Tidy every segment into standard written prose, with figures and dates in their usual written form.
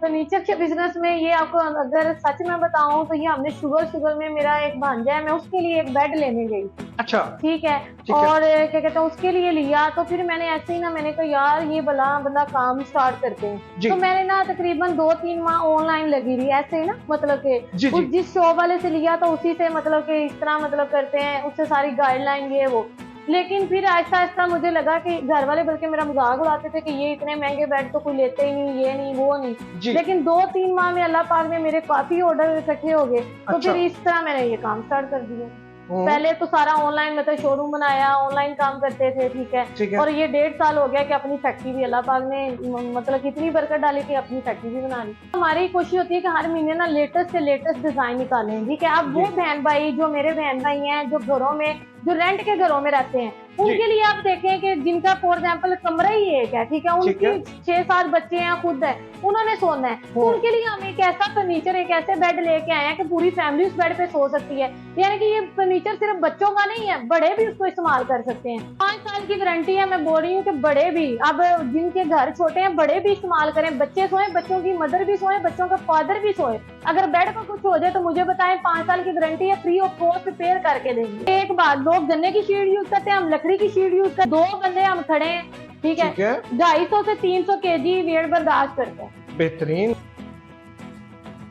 Furniture के business में ये आपको अगर सच में बताऊं तो ये हमने शुगर में मेरा एक भांजा है, मैं उसके लिए एक बेड लेने गई थी। अच्छा ठीक है। और क्या कहते हैं उसके लिए लिया, तो फिर मैंने ऐसे ही ना मैंने कहा यार ये बंदा काम स्टार्ट करते हैं। तो मैंने ना तकरीबन 2-3 माह ऑनलाइन लगी रही ऐसे ही ना, मतलब कि जिस शॉप वाले से लिया तो उसी से मतलब कि इस तरह मतलब करते हैं, उससे सारी गाइडलाइन ये वो। लेकिन फिर आहिस्ता आहिस्ता मुझे लगा कि घर वाले बल्कि मेरा मजाक उड़ाते थे कि ये इतने महंगे बेड तो कोई लेते ही नहीं, ये नहीं वो नहीं। लेकिन 2-3 माह में अल्लाह पाक ने मेरे काफी ऑर्डर इकट्ठे हो गए। तो फिर इस तरह मैंने ये काम स्टार्ट कर दिया। पहले तो सारा ऑनलाइन मतलब शोरूम बनाया, ऑनलाइन काम करते थे। ठीक है। और ये 1.5 साल हो गया कि अपनी फैक्ट्री भी अल्लाह पाक ने मतलब कितनी बरकत डाली कि अपनी फैक्ट्री भी बना ली। हमारी कोशिश होती है कि हर महीने ना लेटेस्ट से लेटेस्ट डिजाइन निकालें। ठीक है। अब वो बहन भाई जो मेरे बहन भाई हैं जो घरों में जो रेंट के घरों में रहते हैं, उनके लिए आप देखें कि जिनका फॉर एग्जाम्पल कमरा ही एक है। ठीक है। उनकी 6-7 बच्चे हैं, खुद है, उन्होंने सोना है, तो उनके लिए हम एक ऐसा फर्नीचर एक ऐसे बेड लेके आए हैं कि पूरी फैमिली उस बेड पे सो सकती है। यानी कि ये फर्नीचर सिर्फ बच्चों का नहीं है, बड़े भी उसको इस्तेमाल कर सकते हैं। 5 साल की गारंटी है। मैं बोल रही हूँ कि बड़े भी, अब जिनके घर छोटे हैं बड़े भी इस्तेमाल करें, बच्चे सोए, बच्चों की मदर भी सोए, बच्चों का फादर भी सोए। अगर बेड पर कुछ हो जाए तो मुझे बताएं, 5 साल की गारंटी है, फ्री ऑफ कॉस्ट रिपेयर करके देंगे। एक बात, लोग गन्ने की शीट यूज करते हैं, हम लकड़ी की शीट यूज करते हैं। 2 बंदे हम खड़े हैं। ठीक है। 250 से 300 केजी वेट बर्दाश्त करते हैं। बेहतरीन।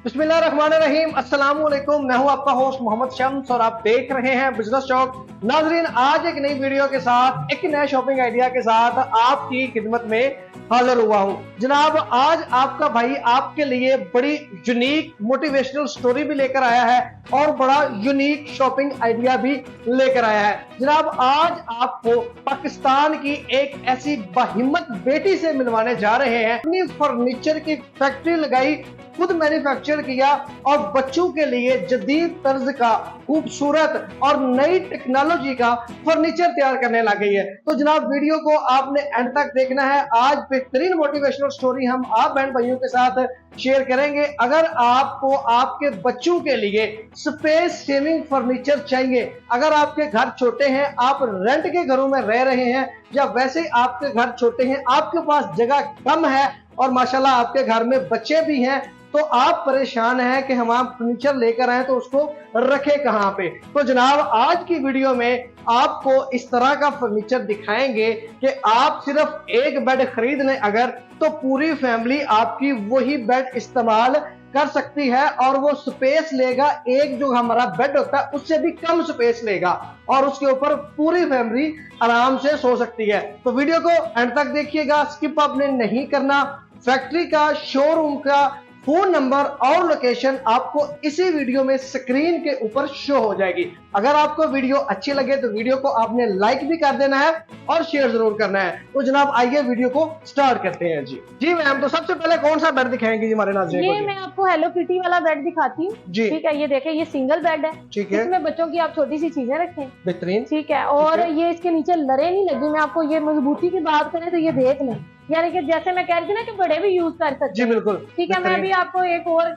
बिस्मिल्लाहिर्रहमानिर्रहीम, अस्सलाम वालेकुम। मैं हूं आपका होस्ट मोहम्मद शम्स और आप देख रहे हैं बिजनेस चौक। नाजरीन, आज एक नई वीडियो के साथ एक नए शॉपिंग आइडिया के साथ आपकी खिदमत में हाजिर हुआ हूं। जनाब, आज आपका भाई आपके लिए बड़ी यूनिक मोटिवेशनल स्टोरी भी लेकर आया है और बड़ा यूनिक शॉपिंग आइडिया भी लेकर आया है। जनाब, आज आपको पाकिस्तान की एक ऐसी बाहिम्मत बेटी से मिलवाने जा रहे हैं। अपनी फर्नीचर की फैक्ट्री लगाई, खुद मैन्युफैक्चर किया और बच्चों के लिए जदीद तर्ज का खूबसूरत और नई टेक्नोलॉजी का फर्नीचर तैयार करने लग गई है। तो जनाब, वीडियो को आपने एंड तक देखना है। आज बेहतरीन मोटिवेशनल स्टोरी हम आप बहन भाइयों के साथ शेयर करेंगे। अगर आपको आपके बच्चों के लिए स्पेस सेविंग फर्नीचर चाहिए, अगर आपके घर छोटे हैं, आप रेंट के घरों में रह रहे हैं, या वैसे आपके घर छोटे हैं, आपके पास जगह कम है और माशाल्लाह आपके घर में बच्चे भी हैं, तो आप परेशान हैं कि हम आप फर्नीचर लेकर आए तो उसको रखे कहां पे। तो जनाब, आज की वीडियो में आपको इस तरह का फर्नीचर दिखाएंगे कि आप सिर्फ एक बेड खरीद लें अगर, तो पूरी फैमिली आपकी वही बेड इस्तेमाल कर सकती है और वो स्पेस लेगा, एक जो हमारा बेड होता है उससे भी कम स्पेस लेगा और उसके ऊपर पूरी फैमिली आराम से सो सकती है। तो वीडियो को एंड तक देखिएगा, स्किप आपने नहीं करना। फैक्ट्री का, शोरूम का फोन नंबर और लोकेशन आपको इसी वीडियो में स्क्रीन के ऊपर शो हो जाएगी। अगर आपको वीडियो अच्छी लगे तो वीडियो को आपने लाइक भी कर देना है और शेयर जरूर करना है। तो जनाब, आइए वीडियो को स्टार्ट करते हैं। जी मैम, तो सबसे पहले कौन सा बेड दिखाएंगे जी हमारे नाज़रीन को? ये मैं आपको हेलो किटी वाला बेड दिखाती हूँ। ठीक है। ये देखें, ये सिंगल बेड है। ठीक है। इसमें बच्चों की आप छोटी सी चीजें रखें। बेहतरीन। ठीक है। और ये इसके नीचे लरे नहीं लगी। मैं आपको ये मजबूती की बात करें तो ये देख लें, यानी कि जैसे मैं कह रही थी ना कि बड़े भी यूज कर सकते हैं। जी बिल्कुल। ठीक है। मैं भी आपको एक और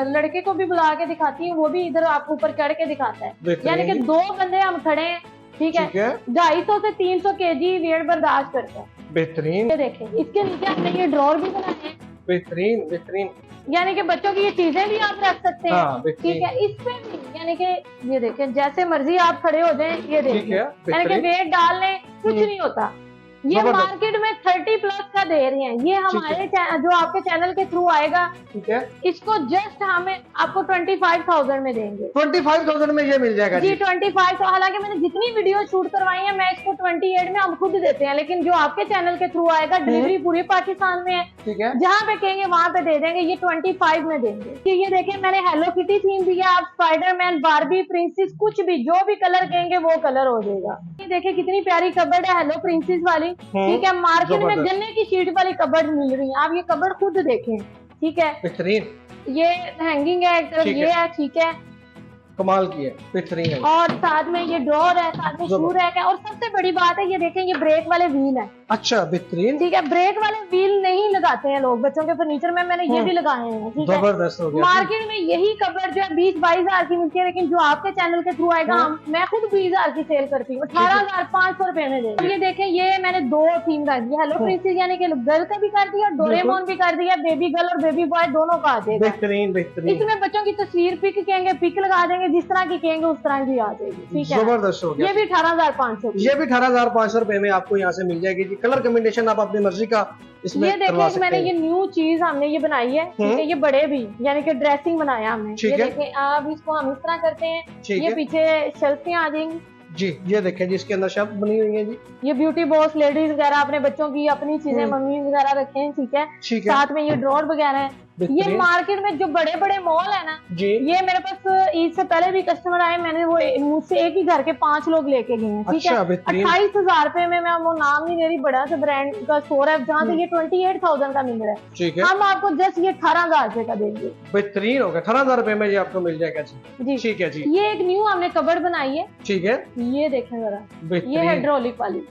लड़के को भी बुला के दिखाती हूँ, वो भी इधर आपको ऊपर चढ़ के दिखाता है। यानी कि 2 बंदे हम खड़े हैं। ठीक है। 250 से 300 केजी वेट बर्दाश्त करते हैं। बेहतरीन। ये देखें, इसके नीचे हमने ये ड्रॉर भी बनाए हैं। बेहतरीन बेहतरीन। यानी कि बच्चों की ये चीजें भी आप रख सकते हैं। ठीक है। इस पे भी यानी कि ये देखें, जैसे मर्जी आप खड़े हो जाएं। ये देखें, यानी कि वेट डाल लें, कुछ नहीं होता। ये मार्केट में 30+ का दे रहे हैं। ये हमारे जो आपके चैनल के थ्रू आएगा, ठीक है, इसको जस्ट हमें आपको 25,000 में देंगे। 25,000 में ये मिल जाएगा जी। 25। तो हालांकि मैंने जितनी वीडियो शूट करवाई है मैं इसको 28 में हम खुद देते हैं, लेकिन जो आपके चैनल के थ्रू आएगा डिलीवरी पूरे पाकिस्तान में है। ठीक है। जहाँ पे कहेंगे वहाँ पे दे देंगे। ये 25 में देंगे। ये देखें, मैंने हेलो किटी थीम दिया, आप स्पाइडरमैन, बारबी, प्रिंसेस, कुछ भी जो भी कलर कहेंगे वो कलर हो जाएगा। ये देखें कितनी प्यारी कबर्ड है हेलो प्रिंसेस वाली। ठीक है। मार्केट में गन्ने की शीट वाली कबर्ड मिल रही है, आप ये कबर्ड खुद देखें। ठीक है। बेहतरीन। ये हैंगिंग है एक तरफ, ये है। ठीक है। कमाल की है, बेहतरीन है। और साथ में ये ड्रॉर है, साथ में शू रैक है, और सबसे बड़ी बात है ये देखें, ये ब्रेक वाले व्हील है। अच्छा, बेहतरीन। ठीक है, ब्रेक वाले व्हील नहीं लगाते हैं लोग बच्चों के फर्नीचर में, मैंने ये भी लगाए हैं। ठीक है, जबरदस्त हो गया। मार्केट में यही कबर्ड जो है 20-22 हजार की मिलती है, लेकिन जो आपके चैनल के थ्रू आएगा मैं खुद 20 हजार की सेल करती हूँ, 18,500 रुपए में दे। ये देखें, ये मैंने 2 थीम रख दिया, हेलो प्रिंसेस यानी कि गर्ल का भी कर दिया, डोरेमोन भी कर दिया, बेबी गर्ल और बेबी बॉय दोनों का आ जाएगा। बेहतरीन बेहतरीन। इसमें बच्चों की तस्वीर पिक कहेंगे, पिक लगा देंगे, जिस तरह की कहेंगे उस तरह की आ जाएगी। ठीक है, जबरदस्त हो गया। ये भी 18,500, ये भी 18,500 रुपए में आपको यहाँ से मिल जाएगी जी। कलर कॉम्बिनेशन आप अपनी मर्जी का इसमें ये करवा देखिए, मैंने सकते ये न्यू चीज हमने ये बनाई है। ठीक है, ये बड़े भी यानी कि ड्रेसिंग बनाया हमने। ये देखें, अब इसको हम इस तरह करते हैं, ये पीछे शेल्फें आ जाएंगी जी। ये देखें जी, इसके अंदर शेल्फ बनी हुई है जी। ये ब्यूटी बॉक्स लेडीज वगैरह अपने बच्चों की अपनी चीजें मम्मी वगैरह रखे हैं। ठीक है, साथ में ये ड्रॉर वगैरह है। ये मार्केट में जो बड़े बड़े मॉल है ना जी, ये मेरे पास ईद से पहले भी कस्टमर आए, मैंने वो मुझसे एक ही घर के 5 लोग लेके गए हैं। ठीक है, 28,000 रुपए में, मैं वो नाम नहीं ले रही, बड़ा सा ब्रांड का स्टोर है जहाँ से ये 28,000 का मिल रहा है। ठीक है, हम आपको जस्ट ये 18,000 रुपए का देंगे। बेहतरीन होगा, 18,000 रुपए में ये आपको मिल जाएगा जी। ठीक है जी। ये एक न्यू हमने कबर्ड बनाई है। ठीक है, ये देखें जरा, ये हाइड्रोलिक वाली,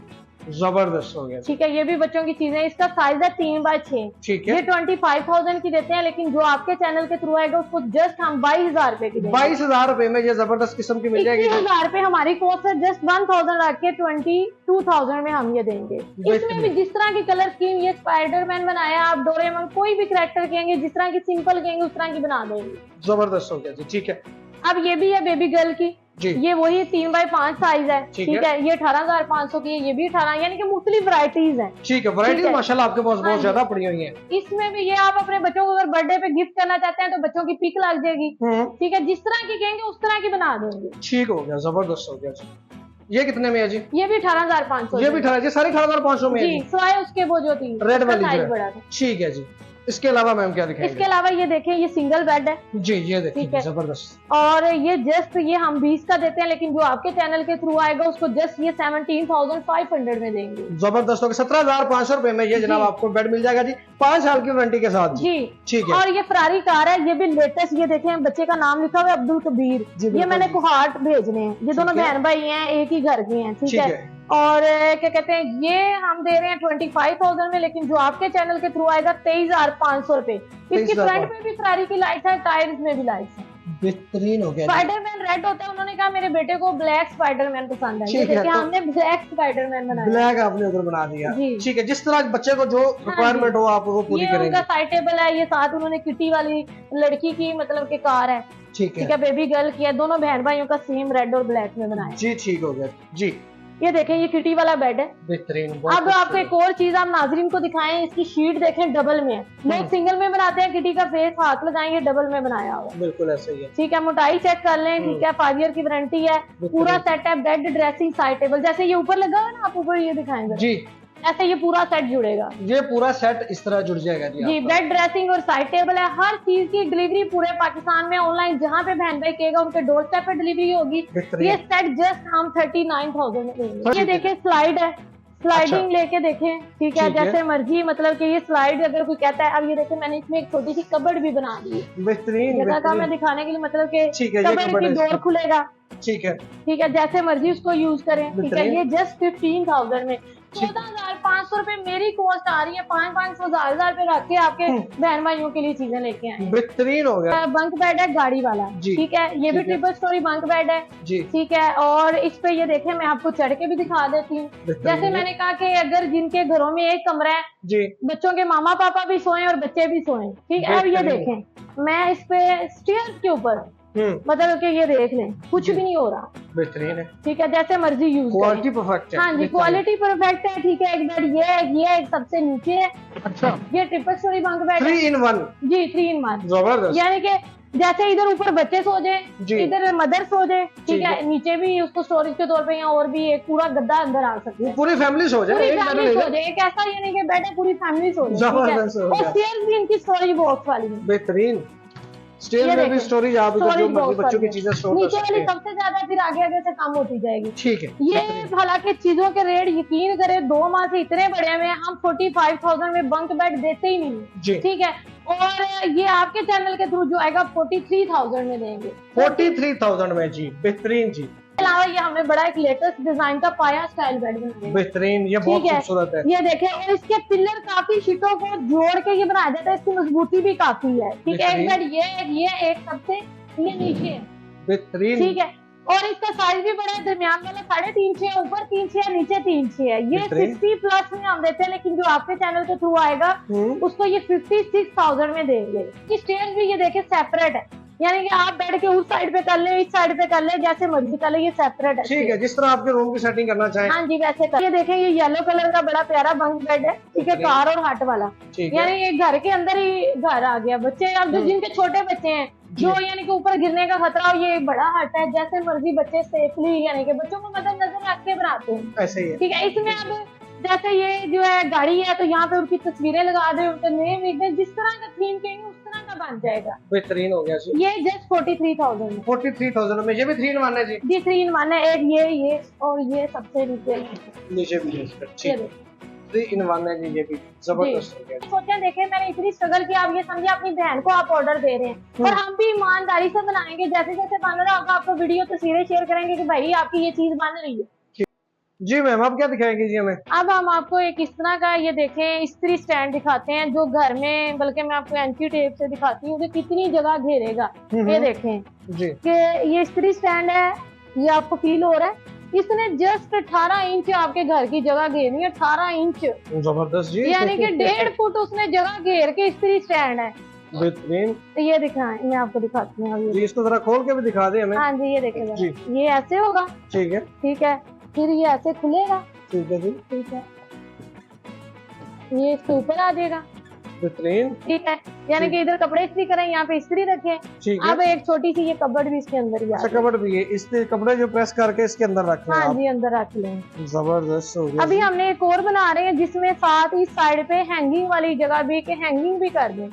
जबरदस्त हो गया। ठीक है, ये भी बच्चों की चीजें, इसका साइज है 3x6। ठीक है, ये 25,000 की देते हैं, लेकिन जो आपके चैनल के थ्रू आएगा उसको जस्ट हम 22,000 रुपए की देंगे। 22,000 रुपए में ये जबरदस्त किस्म की मिल जाएगी। 21,000 रुपए हमारी कॉस्ट है, जस्ट 1,000 रख के 22,000 में हम ये देंगे। इसमें भी जिस तरह की कलर स्कीम, ये स्पाइडरमैन बनाया, आप डोरेमोन कोई भी कैरेक्टर कहेंगे, जिस तरह की सिंपल कहेंगे उस तरह की बना देंगे। जबरदस्त हो गया जी। ठीक है, अब ये भी है बेबी गर्ल की जी। ये वही 3x5 साइज है। ठीक है, ये 18,500 की है, ये भी 18, यानी कि मुख्तलिफ वैरायटीज हैं। ठीक है, वैरायटीज माशाल्लाह आपके पास बहुत ज्यादा पड़ी हुई हैं। इसमें भी ये आप अपने बच्चों को अगर बर्थडे पे गिफ्ट करना चाहते हैं तो बच्चों की पिक लग जाएगी। ठीक है, जिस तरह की कहेंगे उस तरह की बना देंगे। ठीक हो गया, जबरदस्त हो गया जी। ये कितने में है जी? ये भी 18,500। ये भी 18, सारे 18,500 में जी, सिवाय उसके वो जो थी रेड वाली। ठीक है जी। इसके अलावा मैम क्या दिखाएंगे? इसके अलावा ये देखें, ये सिंगल बेड है जी। ये देखिए, जबरदस्त। और ये जस्ट ये हम 20 का देते हैं, लेकिन जो आपके चैनल के थ्रू आएगा उसको जस्ट ये 17,500 में देंगे। जबरदस्त होगा, 17,500 रुपए में ये जनाब आपको बेड मिल जाएगा जी, 5 साल की वारंटी के साथ जी। ठीक है, और ये फरारी कार है, ये भी लेटेस्ट। ये देखें, बच्चे का नाम लिखा हुआ है अब्दुल कबीर। ये मैंने कुहाट भेजने हैं, ये दोनों बहन भाई हैं, एक ही घर के हैं। ठीक है, और क्या कहते हैं, ये हम दे रहे हैं 25,000 में, लेकिन जो आपके चैनल के थ्रू आएगा 23,500 रुपए। इसकी फ्रंट पे भी फरारी की लाइट है, टायर्स में भी लाइट है। बेहतरीन हो गया। स्पाइडरमैन रेड होता है, उन्होंने कहा मेरे बेटे को ब्लैक स्पाइडरमैन पसंद है, जैसे कि हमने ब्लैक स्पाइडरमैन बनाया, ब्लैक आपने उधर बना दिया। ठीक है, जिस तरह बच्चे को जो रिक्वायरमेंट हो आप वो पूरी करेंगे। उनका साइटेबल है, ये साथ उन्होंने किटी वाली लड़की की मतलब के कार है। ठीक है, बेबी गर्ल की है, दोनों बहन भाइयों का सेम रेड और ब्लैक में बनाया जी। ठीक हो गया जी। ये देखें, ये किटी वाला बेड है, बेहतरीन। अब आपको एक और चीज आप नाजरीन को दिखाएं, इसकी शीट देखें, डबल में है। लोग सिंगल में बनाते हैं, किटी का फेस हाथ लगाएंगे, डबल में बनाया हुआ। बिल्कुल ऐसा ही है। ठीक है, मोटाई चेक कर लें। ठीक है, 5 ईयर की वारंटी है, पूरा सेट है, बेड, ड्रेसिंग, साइड टेबल। जैसे ये ऊपर लगा हुआ है ना, आप ऊपर ये दिखाएंगे जी, ऐसे ये पूरा सेट जुड़ेगा। ये पूरा सेट इस तरह जुड़ जाएगा जी। बेड, ड्रेसिंग और साइड टेबल है, हर चीज की डिलीवरी पूरे पाकिस्तान में ऑनलाइन जहाँ पे बहन भाई कहेगा उनके डोर स्टेप पे डिलीवरी होगी। ये सेट जस्ट हम 39,000 में देंगे। ये देखें, स्लाइड है, स्लाइडिंग लेके देखें। ठीक है, जैसे मर्जी, मतलब कि ये स्लाइड अगर कोई कहता है। अब ये देखें, मैंने इसमें एक छोटी सी कबर्ड भी बना दी है, बेहतरीन जगह का मैं दिखाने के लिए, मतलब कि कबर्ड की डोर खुलेगा। ठीक है, ठीक है, जैसे मर्जी उसको यूज करें। ठीक है, ये जस्ट 15,000 में, 14,500 रुपए मेरी कॉस्ट आ रही है। 500 1000 रुपए रख के आपके बहन भाइयों के लिए चीजें लेके आए। बेहतरीन हो गया। बंक बेड है, गाड़ी वाला। ठीक है, ये भी ट्रिपल स्टोरी बंक बेड है जी। ठीक है, और इस पे ये देखें, मैं आपको चढ़ के भी दिखा देती हूँ। जैसे मैंने कहा कि अगर जिनके घरों में एक कमरा है जी, बच्चों के मामा पापा भी सोए और बच्चे भी सोए। ठीक है, अब ये देखें, मैं इस पे स्टेयर्स के ऊपर मतलब कि ये देख लें, कुछ भी नहीं हो रहा, बेहतरीन है। ठीक है, जैसे मर्जी यूज, क्वालिटी परफेक्ट है। हाँ जी, क्वालिटी परफेक्ट है। ठीक है, एक बेड ये एक सबसे नीचे है। अच्छा, ये triple storey bunk bed 3 in 1 जी, 3 in 1 जबरदस्त। यानी कि जैसे इधर ऊपर बच्चे सो जाए, इधर मदर सो जाए। ठीक है, नीचे भी उसको स्टोरेज के तौर पे यहाँ और भी एक पूरा गद्दा अंदर आ सकती है, पूरी फैमिली सो जाए। एक ऐसा यानी कि बेड है, पूरी फैमिली सो जाए। और स्टेयर्स भी इनकी स्टोरेज बॉक्स वाली है, बेहतरीन। स्टेज में भी स्टोरेज आप इधर जो बच्चों की चीजें स्टोर कर नीचे सकते वाली हैं। सबसे ज्यादा फिर आगे आगे से कम होती जाएगी। ठीक है। ये हालांकि चीजों के रेट यकीन करें 2 माह से इतने बढ़े हुए हैं, हम 45,000 में बंक बेड देते ही नहीं। ठीक है, और ये आपके चैनल के थ्रू जो आएगा 43,000 में देंगे। 43,000 में जी, बेहतरीन जी। अलावा ये हमने बड़ा एक लेटेस्ट डिजाइन का पाया स्टाइल बेड बनाया, बेहतरीन, ये बहुत खूबसूरत है। ये देखें, और इसके पिलर काफी शीटों को जोड़ के ये बनाया जाता है, इसकी मजबूती भी काफी है। ठीक है, एक बेड ये एक सबसे ये नीचे है, बेहतरीन। ठीक है, और इसका साइज भी बड़ा है, दरमियान वाला 3.5 है, ऊपर 3 है, नीचे 3 है। ये 60+ में हम देते हैं, लेकिन जो आपके चैनल के थ्रू आएगा उसको ये 56,000 में देंगे। स्टेज भी ये देखे सेपरेट है, यानी कि आप बेड के उस साइड पे कर ले, इस साइड पे कर ले, जैसे मर्जी कर ले, ये सेपरेट है। ठीक है, जिस तरह आपके रूम की सेटिंग करना चाहें। हाँ जी, वैसे कर। ये देखें, ये येलो कलर का बड़ा प्यारा बंक बेड है, ठीक है, कार और हट वाला, यानी ये घर के अंदर ही घर आ गया। बच्चे अब जो जिनके छोटे बच्चे हैं, जो यानी कि ऊपर गिरने का खतरा हो, ये एक बड़ा हट है, जैसे मर्जी बच्चे सेफली, यानी कि बच्चों को मतलब नजर रख के बनाते हैं। ऐसे ही है। ठीक है, इसमें अब जैसे ये जो है गाड़ी है, तो यहाँ पे उनकी तस्वीरें लगा दे, उनका नेम लिख दे, जिस तरह का थीम कहेंगे उस तरह का बन जाएगा। बेहतरीन हो गया जी। ये जस्ट 43,000 में। 43,000 में ये भी 3 in 1 है जी। जी 3 in 1 है, एक ये और ये सबसे नीचे भी है। ठीक, 3 in 1 है जी, ये भी जबरदस्त हो गया। सोचे देखें, मैंने इतनी स्ट्रगल की, आप ये समझिए अपनी बहन को आप ऑर्डर दे रहे हैं, और हम भी ईमानदारी से बनाएंगे, जैसे जैसे बन रहा होगा आपको वीडियो तस्वीरें शेयर करेंगे कि भाई आपकी ये चीज बन रही है। जी मैम, आप क्या दिखाएंगे जी हमें? अब हम आपको एक इस तरह का ये देखें इस्त्री स्टैंड दिखाते हैं, जो घर में, बल्कि मैं आपको एंटी टेप से दिखाती हूँ कि कितनी जगह घेरेगा। ये देखें जी कि ये इस्त्री स्टैंड है, ये आपको फील हो रहा है, इसने जस्ट 18 इंच आपके घर की जगह घेरनी है। 18 इंच, जबरदस्त जी, यानी कि 1.5 फुट उसने जगह घेर के इस्त्री स्टैंड है। बेहतरीन। तो ये दिखाएं, मैं आपको दिखाती हूँ जी, इसको जरा खोल के भी दिखा दे हमें। हाँ जी, ये देखें, ये ऐसे होगा। ठीक है, ठीक है, फिर ये ऐसे खुलेगा। ठीक है जी, ठीक है, ये इसके ऊपर आ जाएगा। बेहतरीन। ठीक है, यानी कि इधर कपड़े इस्त्री करें, यहाँ पे इस्त्री रखें। अब एक छोटी सी ये कबर्ड भी इसके अंदर ही आ जाएगी। कबर्ड भी है, इसके कपड़े जो प्रेस करके इसके अंदर रखें। हाँ जी, अंदर रख लें। जबरदस्त हो गया। अभी हमने एक और बना रहे हैं, जिसमें साथ इस साइड पे हैंगिंग वाली जगह भी, कि हैंगिंग भी कर दें।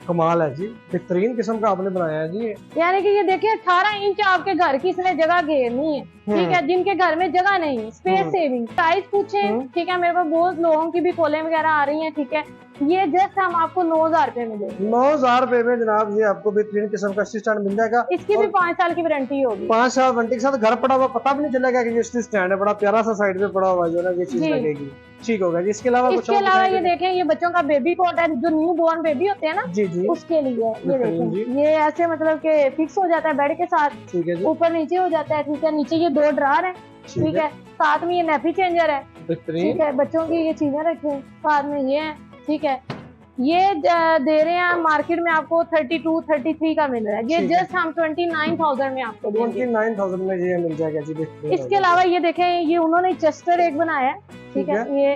कमाल है जी, बेहतरीन किस्म का आपने बनाया है जी। यानी कि ये देखिए 18 इंच आपके घर की इसने जगह घेरनी है। ठीक है, जिनके घर में जगह नहीं है, स्पेस सेविंग। प्राइस पूछे, ठीक है, मेरे पास बहुत लोगों की भी कॉलें वगैरह आ रही हैं। ठीक है, ये जस्ट हम आपको 9,000 रुपए में देंगे। 9,000 रुपए में जनाब, ये आपको बेहतरीन किस्म का स्टैंड मिल जाएगा। इसकी भी 5 साल की वारंटी होगी। 5 साल वारंटी के साथ घर पड़ा हुआ, पता भी नहीं चलेगा कि ये स्टैंड है, बड़ा प्यारा सा साइड पे पड़ा हुआ जो ना, ये चीज लगेगी। ठीक होगा जी। इसके अलावा ये देखें, ये बच्चों का बेबी कोट है, जो न्यू बोर्न बेबी होते हैं ना, जी जी, उसके लिए। ये देखें, ये ऐसे मतलब के फिक्स हो जाता है बेड के साथ। ठीक है, ऊपर नीचे हो जाता है। ठीक है, नीचे ये 2 ड्रार है। ठीक है, साथ में ये नैपी चेंजर है। ठीक है, बच्चों की ये चीजें रखें, साथ में ये है। ठीक है, ये दे रहे हैं मार्केट में आपको 32, 33 का मिल रहा है। ये जस्ट हम 29,000 में आपको देंगे। 29,000 में ये मिल जाएगा जी। इसके अलावा ये देखें, ये उन्होंने चेस्टर एक बनाया है। ठीक है, ये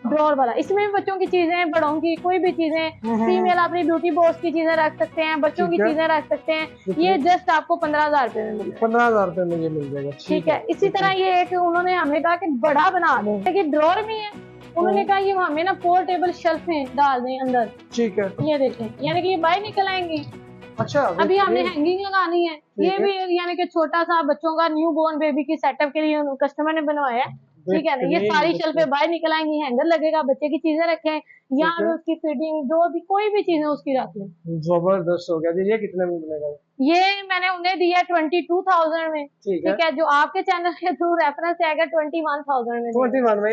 ड्रॉर वाला, इसमें भी बच्चों की चीजें, बड़ों की कोई भी चीजें, फीमेल अपनी ब्यूटी बॉक्स की चीजें रख सकते हैं, बच्चों की चीजें रख सकते हैं। ये जस्ट आपको 15,000 रुपए में मिलेगा। 15,000 रुपए में ये मिल जाएगा। ठीक है, इसी तरह ये एक उन्होंने हमें कहा कि बड़ा बना दें, कि ड्रॉर भी है। उन्होंने कहा ये हमें ना पोर्टेबल शेल्फ में डाल दें अंदर। ठीक है, ये देखें, यानी कि ये बाहर निकल आएंगी। अच्छा, अभी हमने हैंगिंग लगानी है। ये भी यानी कि छोटा सा बच्चों का न्यू बोर्न बेबी की सेटअप के लिए कस्टमर ने बनवाया है। ठीक है ना, ये सारी शेल्फें बाहर निकल आएंगी, हैंगर लगेगा, बच्चे की चीजें रखें, यहाँ पे उसकी फिटिंग जो भी कोई भी चीजें उसकी रख लें। जबरदस्त हो गया जी। ये कितने में मिलेगा? ये मैंने उन्हें दिया 22,000 में। ठीक है, जो आपके चैनल के थ्रू रेफरेंस आएगा 21,000 में। 21 में